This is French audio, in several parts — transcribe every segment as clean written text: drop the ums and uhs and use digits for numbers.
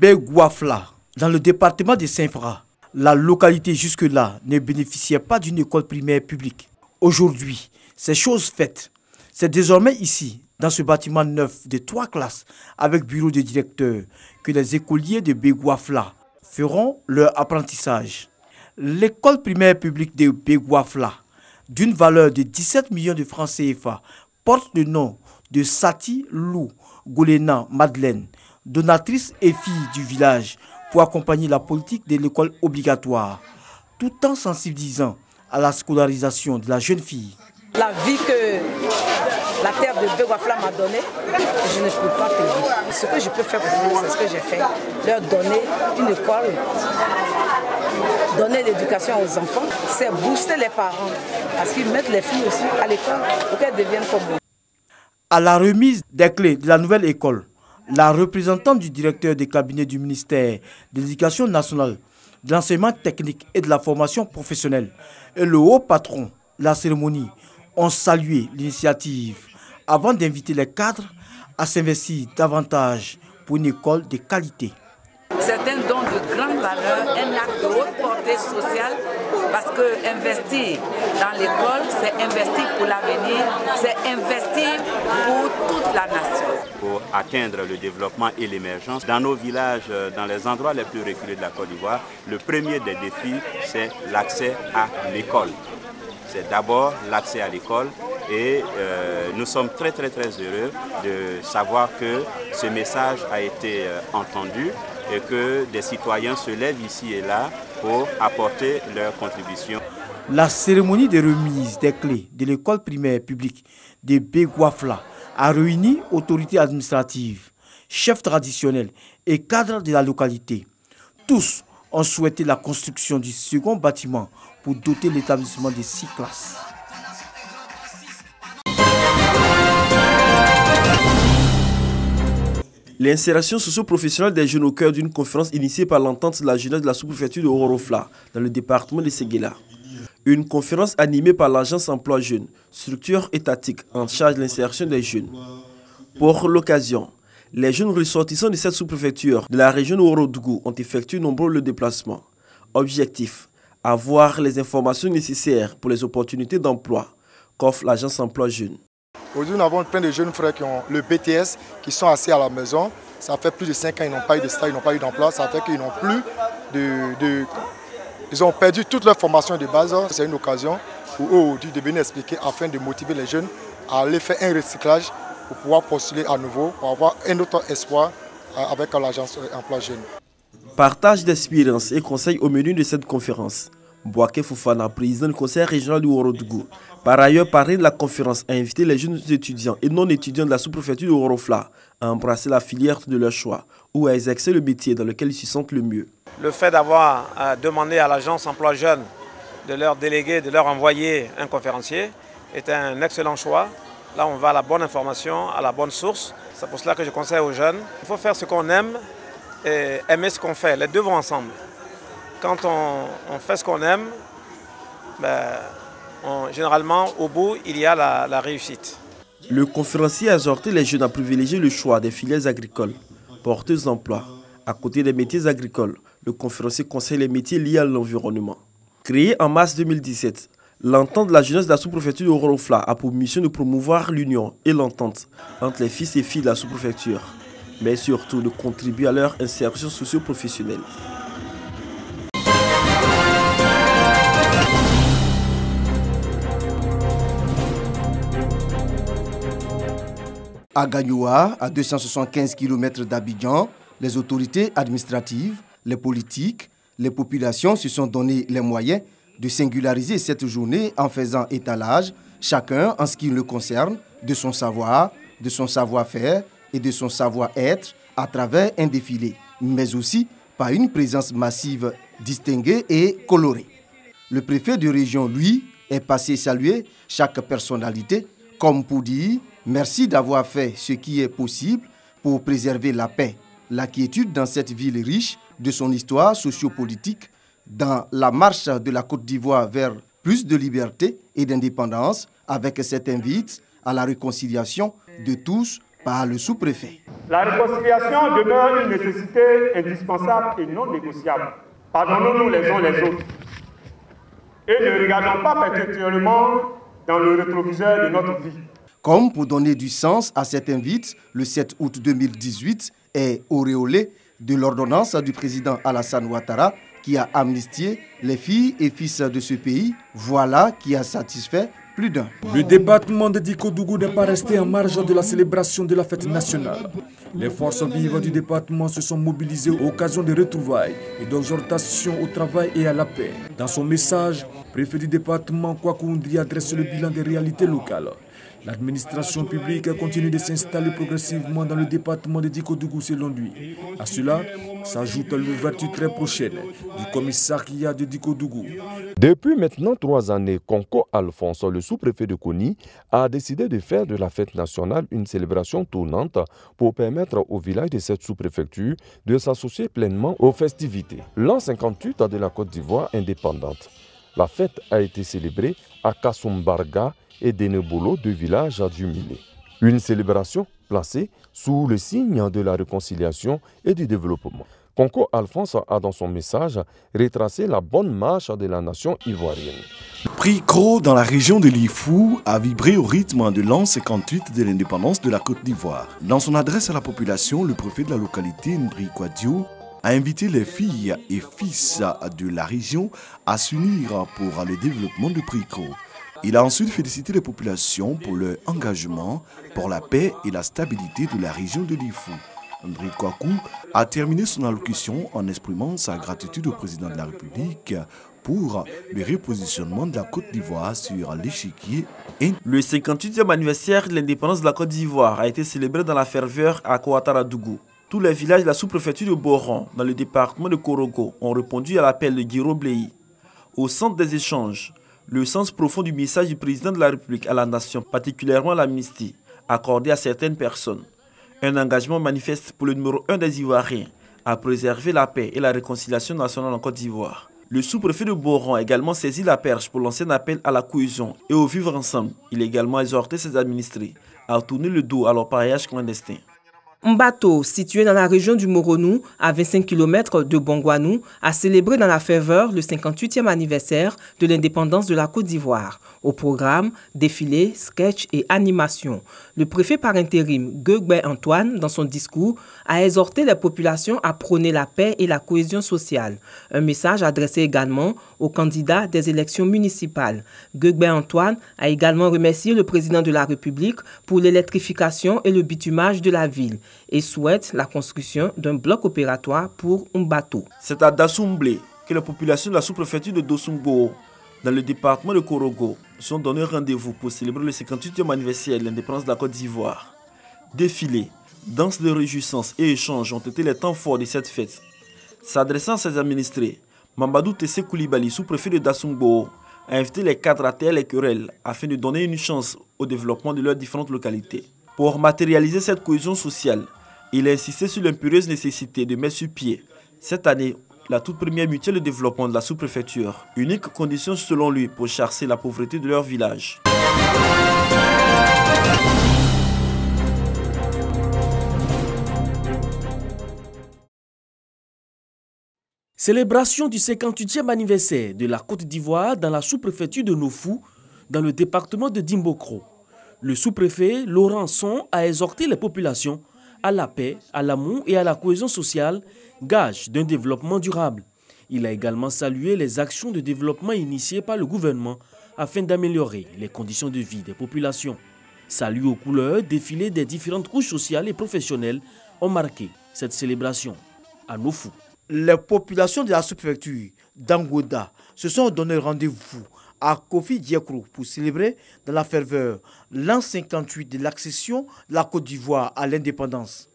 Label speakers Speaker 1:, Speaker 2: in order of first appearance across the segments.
Speaker 1: Begouafla, dans le département de Saint-Fra, la localité jusque-là ne bénéficiait pas d'une école primaire publique. Aujourd'hui, c'est chose faite. C'est désormais ici, dans ce bâtiment neuf de 3 classes, avec bureau de directeur, que les écoliers de Begouafla feront leur apprentissage. L'école primaire publique de Begouafla, d'une valeur de 17 millions de francs CFA, porte le nom de Sati Lou Golena Madeleine, donatrice et fille du village, pour accompagner la politique de l'école obligatoire, tout en sensibilisant à la scolarisation de la jeune fille.
Speaker 2: La vie que la terre de Begouafla m'a donnée, je ne peux pas payer. Ce que je peux faire pour eux, c'est ce que j'ai fait. Leur donner une école, donner l'éducation aux enfants, c'est booster les parents, parce qu'ils mettent les filles aussi à l'école pour qu'elles deviennent comme moi.
Speaker 1: À la remise des clés de la nouvelle école, la représentante du directeur des cabinets du ministère de l'Éducation nationale, de l'enseignement technique et de la formation professionnelle et le haut patron de la cérémonie ont salué l'initiative avant d'inviter les cadres à s'investir davantage pour une école de qualité.
Speaker 2: C'est un don de grande valeur, un acte de haute portée sociale, parce que investir dans l'école, c'est investir pour l'avenir, c'est investir pour toute la nation.
Speaker 3: Pour atteindre le développement et l'émergence, dans nos villages, dans les endroits les plus reculés de la Côte d'Ivoire, le premier des défis, c'est l'accès à l'école. C'est d'abord l'accès à l'école et nous sommes très heureux de savoir que ce message a été entendu et que des citoyens se lèvent ici et là pour apporter leur contribution.
Speaker 1: La cérémonie de remise des clés de l'école primaire publique de Begouafla a réuni autorités administratives, chefs traditionnels et cadres de la localité. Tous ont souhaité la construction du second bâtiment pour doter l'établissement de 6 classes.
Speaker 4: L'insération socio-professionnelle des jeunes au cœur d'une conférence initiée par l'entente de la jeunesse de la sous-préfecture de Orofla, dans le département de Séguéla. Une conférence animée par l'agence emploi jeunes, structure étatique en charge de l'insertion des jeunes. Pour l'occasion, les jeunes ressortissants de cette sous-préfecture de la région de Ourodougou ont effectué nombreux déplacements. Objectif, avoir les informations nécessaires pour les opportunités d'emploi qu'offre l'agence emploi jeunes.
Speaker 5: Aujourd'hui, nous avons plein de jeunes frères qui ont le BTS, qui sont assis à la maison. Ça fait plus de 5 ans, ils n'ont pas eu de stage, ils n'ont pas eu d'emploi. Ça fait qu'ils n'ont plus Ils ont perdu toute leur formation de base. C'est une occasion pour eux aujourd'hui de venir expliquer afin de motiver les jeunes à aller faire un recyclage pour pouvoir postuler à nouveau, pour avoir un autre espoir avec l'agence emploi jeunes.
Speaker 4: Partage d'expériences et conseils au menu de cette conférence. Bouaké Foufana, président du conseil régional du Ourodougou. Par ailleurs, parrain de la conférence, a invité les jeunes étudiants et non étudiants de la sous-préfecture de Orofla à embrasser la filière de leur choix ou à exercer le métier dans lequel ils se sentent le mieux.
Speaker 6: Le fait d'avoir demandé à l'agence emploi jeunes de leur déléguer, de leur envoyer un conférencier est un excellent choix. Là, on va à la bonne information, à la bonne source. C'est pour cela que je conseille aux jeunes. Il faut faire ce qu'on aime et aimer ce qu'on fait. Les deux vont ensemble. Quand on fait ce qu'on aime, généralement, au bout, il y a la réussite.
Speaker 4: Le conférencier a exhorté les jeunes à privilégier le choix des filières agricoles, porteuses d'emploi. À côté des métiers agricoles, le conférencier conseille les métiers liés à l'environnement. Créé en mars 2017, l'entente de la jeunesse de la sous-préfecture de Orofla a pour mission de promouvoir l'union et l'entente entre les fils et filles de la sous-préfecture, mais surtout de contribuer à leur insertion socio-professionnelle.
Speaker 1: À Gagnoua, à 275 km d'Abidjan, les autorités administratives, les politiques, les populations se sont donné les moyens de singulariser cette journée en faisant étalage, chacun en ce qui le concerne, de son savoir, de son savoir-faire et de son savoir-être à travers un défilé, mais aussi par une présence massive, distinguée et colorée. Le préfet de région, lui, est passé saluer chaque personnalité, comme pour dire merci d'avoir fait ce qui est possible pour préserver la paix, la quiétude dans cette ville riche de son histoire sociopolitique, dans la marche de la Côte d'Ivoire vers plus de liberté et d'indépendance, avec cette invite à la réconciliation de tous par le sous-préfet.
Speaker 7: La réconciliation demeure une nécessité indispensable et non négociable. Pardonnons-nous les uns les autres. Et ne regardons pas perpétuellement dans le rétroviseur de notre vie.
Speaker 1: Comme pour donner du sens à cette invite, le 7 août 2018 est auréolé de l'ordonnance du président Alassane Ouattara qui a amnistié les filles et fils de ce pays. Voilà qui a satisfait plus d'un.
Speaker 8: Le département de Dikodougou n'est pas resté en marge de la célébration de la fête nationale. Les forces vives du département se sont mobilisées à l'occasion de retrouvailles et d'exhortations au travail et à la paix. Dans son message, le préfet du département Kwaku Ndri adresse le bilan des réalités locales. L'administration publique continue de s'installer progressivement dans le département de Dikodougou selon lui. À cela s'ajoute l'ouverture très prochaine du commissariat de Dikodougou.
Speaker 9: Depuis maintenant 3 années, Konko Alphonse, le sous-préfet de Koni, a décidé de faire de la fête nationale une célébration tournante pour permettre au village de cette sous-préfecture de s'associer pleinement aux festivités. L'an 58 de la Côte d'Ivoire indépendante. La fête a été célébrée à Kasumbarga et Denebolo, 2 villages du Milé. Une célébration placée sous le signe de la réconciliation et du développement. Konko Alphonse a dans son message retracé la bonne marche de la nation ivoirienne.
Speaker 10: Le prix Cros dans la région de l'Ifou a vibré au rythme de l'an 58 de l'indépendance de la Côte d'Ivoire. Dans son adresse à la population, le préfet de la localité, Ndri Kwadio, a invité les filles et fils de la région à s'unir pour le développement du prix Cros. Il a ensuite félicité les populations pour leur engagement pour la paix et la stabilité de la région de l'Ifou. Ndri Kwaku a terminé son allocution en exprimant sa gratitude au président de la République pour le repositionnement de la Côte d'Ivoire sur l'échiquier.
Speaker 4: Le 58e anniversaire de l'indépendance de la Côte d'Ivoire a été célébré dans la ferveur à Ouattaradougou. Tous les villages de la sous-préfecture de Boron, dans le département de Korogo, ont répondu à l'appel de Guiro Bléi. Au centre des échanges, le sens profond du message du président de la République à la nation, particulièrement l'amnistie, accordée à certaines personnes. Un engagement manifeste pour le numéro 1 des Ivoiriens à préserver la paix et la réconciliation nationale en Côte d'Ivoire. Le sous-préfet de Boron a également saisi la perche pour lancer un appel à la cohésion et au vivre ensemble. Il a également exhorté ses administrés à tourner le dos à leur pariage clandestin.
Speaker 11: Mbato, situé dans la région du Moronou, à 25 km de Bongwanou, a célébré dans la ferveur le 58e anniversaire de l'indépendance de la Côte d'Ivoire. Au programme, défilé, sketch et animation. Le préfet par intérim, Guegbe Antoine, dans son discours, a exhorté les populations à prôner la paix et la cohésion sociale. Un message adressé également aux candidats des élections municipales. Guegbe Antoine a également remercié le président de la République pour l'électrification et le bitumage de la ville et souhaite la construction d'un bloc opératoire pour Mbato.
Speaker 4: C'est à Dassoumblé que les populations de la sous-préfecture de Dossumbo, dans le département de Korogo, se sont donné rendez-vous pour célébrer le 58e anniversaire de l'indépendance de la Côte d'Ivoire. Défilés, danses de réjouissance et échanges ont été les temps forts de cette fête. S'adressant à ses administrés, Mamadou Tessé Koulibaly, sous-préfet de Dassumbo, a invité les cadres à taire les querelles afin de donner une chance au développement de leurs différentes localités. Pour matérialiser cette cohésion sociale, il a insisté sur l'impérieuse nécessité de mettre sur pied, cette année, la toute première mutuelle de développement de la sous-préfecture, unique condition selon lui pour chasser la pauvreté de leur village.
Speaker 8: Célébration du 58e anniversaire de la Côte d'Ivoire dans la sous-préfecture de Nofou, dans le département de Dimbokro. Le sous-préfet Laurent Son a exhorté les populations à la paix, à l'amour et à la cohésion sociale, gage d'un développement durable. Il a également salué les actions de développement initiées par le gouvernement afin d'améliorer les conditions de vie des populations. Salut aux couleurs, défilés des différentes couches sociales et professionnelles ont marqué cette célébration à Nofou.
Speaker 12: Les populations de la sous-préfecture d'Angoda se sont donné rendez-vous à Kofi Diekro pour célébrer dans la ferveur l'an 58 de l'accession de la Côte d'Ivoire à l'indépendance.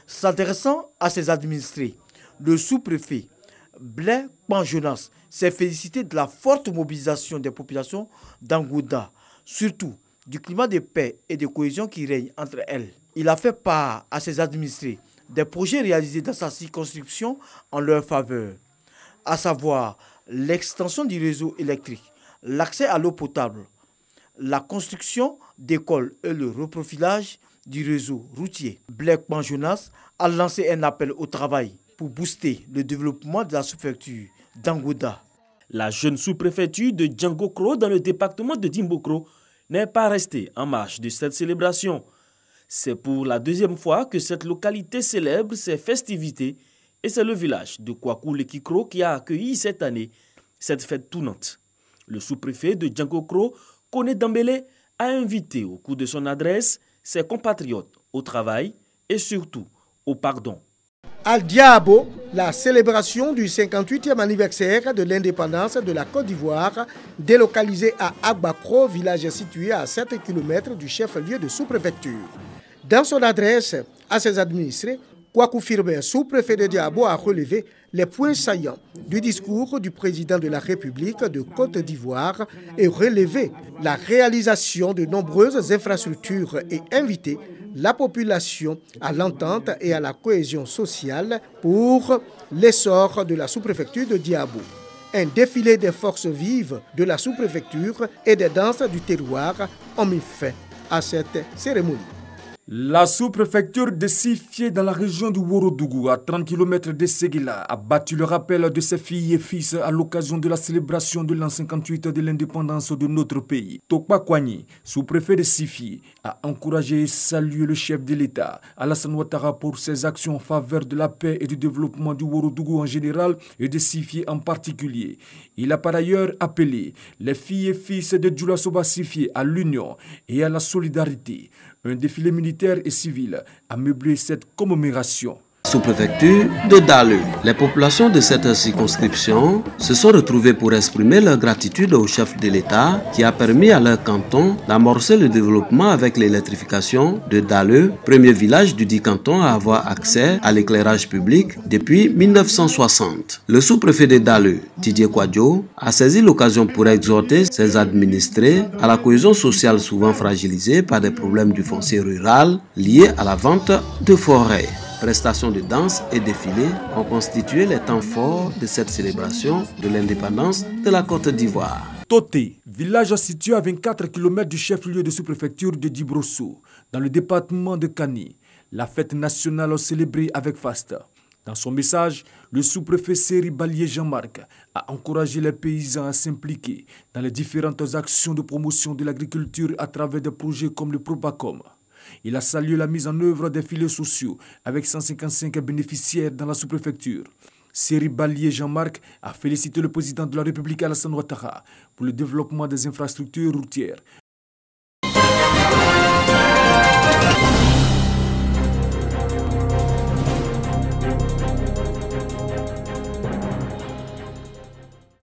Speaker 12: S'adressant à ses administrés, le sous-préfet Blaise Panjonas s'est félicité de la forte mobilisation des populations d'Angoda, surtout du climat de paix et de cohésion qui règne entre elles. Il a fait part à ses administrés des projets réalisés dans sa circonscription en leur faveur, à savoir l'extension du réseau électrique, l'accès à l'eau potable, la construction d'écoles et le reprofilage du réseau routier. Black Jonas a lancé un appel au travail pour booster le développement de la sous-préfecture d'Angoda.
Speaker 8: La jeune sous-préfecture de Djangokro dans le département de Dimbokro n'est pas restée en marge de cette célébration. C'est pour la deuxième fois que cette localité célèbre ses festivités et c'est le village de Kwakou-Lekikro qui a accueilli cette année cette fête tournante. Le sous-préfet de Djangokro, Koné Dambélé, a invité au cours de son adresse ses compatriotes au travail et surtout au pardon.
Speaker 13: Al Diabo, la célébration du 58e anniversaire de l'indépendance de la Côte d'Ivoire, délocalisée à Agbakro, village situé à 7 km du chef-lieu de sous-préfecture. Dans son adresse à ses administrés, Kwakou Firmin, sous-préfet de Diabo, a relevé les points saillants du discours du président de la République de Côte d'Ivoire et relevé la réalisation de nombreuses infrastructures et invité la population à l'entente et à la cohésion sociale pour l'essor de la sous-préfecture de Diabo. Un défilé des forces vives de la sous-préfecture et des danses du terroir ont mis fin à cette cérémonie.
Speaker 14: La sous-préfecture de Sifié dans la région du Worodougou, à 30 km de Séguéla, a battu le rappel de ses filles et fils à l'occasion de la célébration de l'an 58 de l'indépendance de notre pays. Tokpa Kouani, sous-préfet de Sifié, a encouragé et salué le chef de l'État, Alassane Ouattara, pour ses actions en faveur de la paix et du développement du Worodougou en général et de Sifié en particulier. Il a par ailleurs appelé les filles et fils de Djoula Soba Sifié à l'union et à la solidarité. Un défilé militaire et civil a meublé cette commémoration.
Speaker 15: Sous-préfecture de Daleu. Les populations de cette circonscription se sont retrouvées pour exprimer leur gratitude au chef de l'État qui a permis à leur canton d'amorcer le développement avec l'électrification de Daleu, premier village du dit canton à avoir accès à l'éclairage public depuis 1960. Le sous-préfet de Daleu, Didier Kwadjo, a saisi l'occasion pour exhorter ses administrés à la cohésion sociale souvent fragilisée par des problèmes du foncier rural liés à la vente de forêts. Prestations de danse et défilés ont constitué les temps forts de cette célébration de l'indépendance de la Côte d'Ivoire.
Speaker 14: Toté, village situé à 24 km du chef-lieu de sous-préfecture de Djibrosso, dans le département de Kani. La fête nationale célébrée avec faste. Dans son message, le sous-préfet Seri Balié Jean-Marc a encouragé les paysans à s'impliquer dans les différentes actions de promotion de l'agriculture à travers des projets comme le Probacom. Il a salué la mise en œuvre des filets sociaux avec 155 bénéficiaires dans la sous-préfecture. Seri Balié Jean-Marc a félicité le président de la République Alassane Ouattara pour le développement des infrastructures routières,